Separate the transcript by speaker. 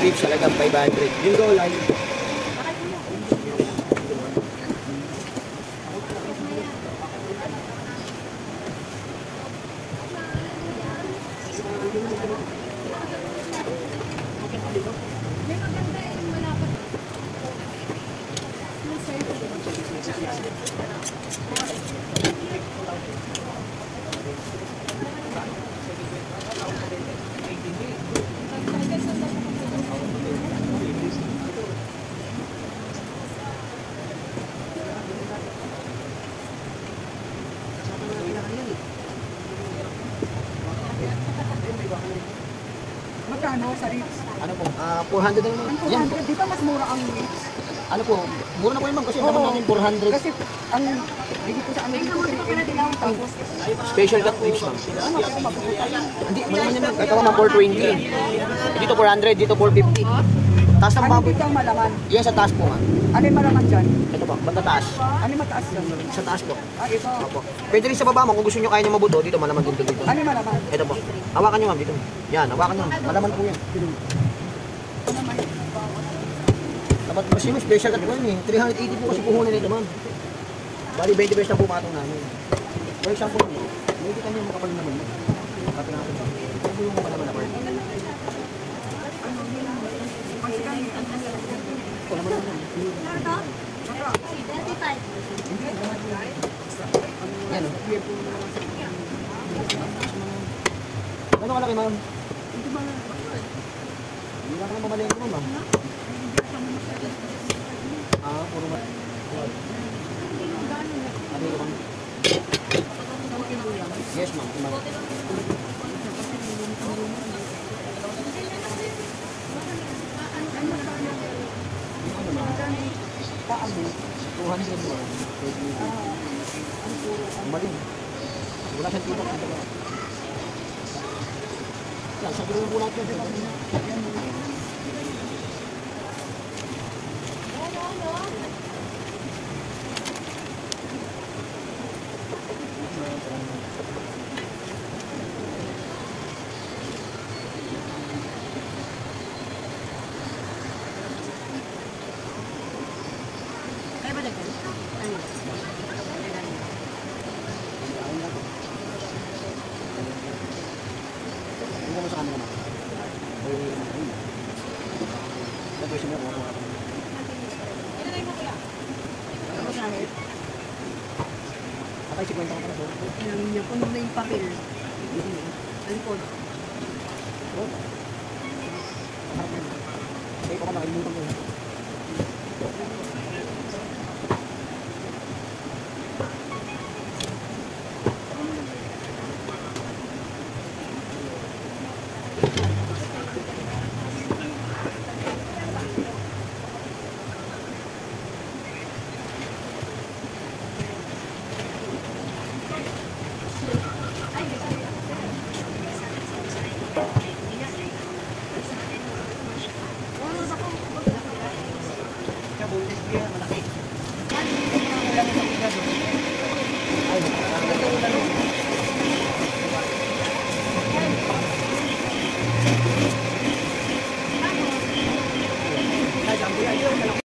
Speaker 1: chips, halagang 500. Yung go line.
Speaker 2: Magkano sa Ritz?
Speaker 1: Ano po? 400 na naman. Yan.
Speaker 2: 400, di ba mas mura ang Ritz?
Speaker 1: Ano po? Mura na po yun ma'am kasi naman namin 400.
Speaker 2: Kasi ang dito sa amin dito 380 lang tapos
Speaker 1: Special cut ribs ma'am.
Speaker 2: ano ako mapupunta.
Speaker 1: Hindi, malaman niya ma'am. Ito ma'am 420. Dito 400, dito 450. Taas ng
Speaker 2: Ano
Speaker 1: baboy.
Speaker 2: dito ang malaman?
Speaker 1: Yan sa taas po ma'am.
Speaker 2: Ano yung malaman dyan?
Speaker 1: Ito po, banda taas.
Speaker 2: Ano yung mataas dyan?
Speaker 1: Sa taas po.
Speaker 2: Ito.
Speaker 1: Opo. Pwede rin sa baba mo kung gusto nyo kaya nyo mabuto. Dito malaman din dito.
Speaker 2: Ano yung malaman?
Speaker 1: Ito po. Hawakan nyo ma'am dito. Yan, hawakan nyo. Malaman po yan. Dapat kasi mo special cut po yan eh. 380 po kasi puhunan nito ma'am. Bali 20 pesos na po matong namin. For example, may kita nyo makapal naman mo. Kapit natin. Ito po yung malaman na part. Ito naman naman. Yan o. Ano kalaki ma'am? Hindi lang ka mamalengke mo ma'am. Puro ma'am. Ano yung ma'am? Yes ma'am. Paano? 200 mo. Maling. Wala siyang tibok. Yan, sa gulong po natin. Patay si kwenta ko pala.
Speaker 2: Alam niyo kung ano yung papel. Alikod.
Speaker 1: Hindi ko nakalimutan ko.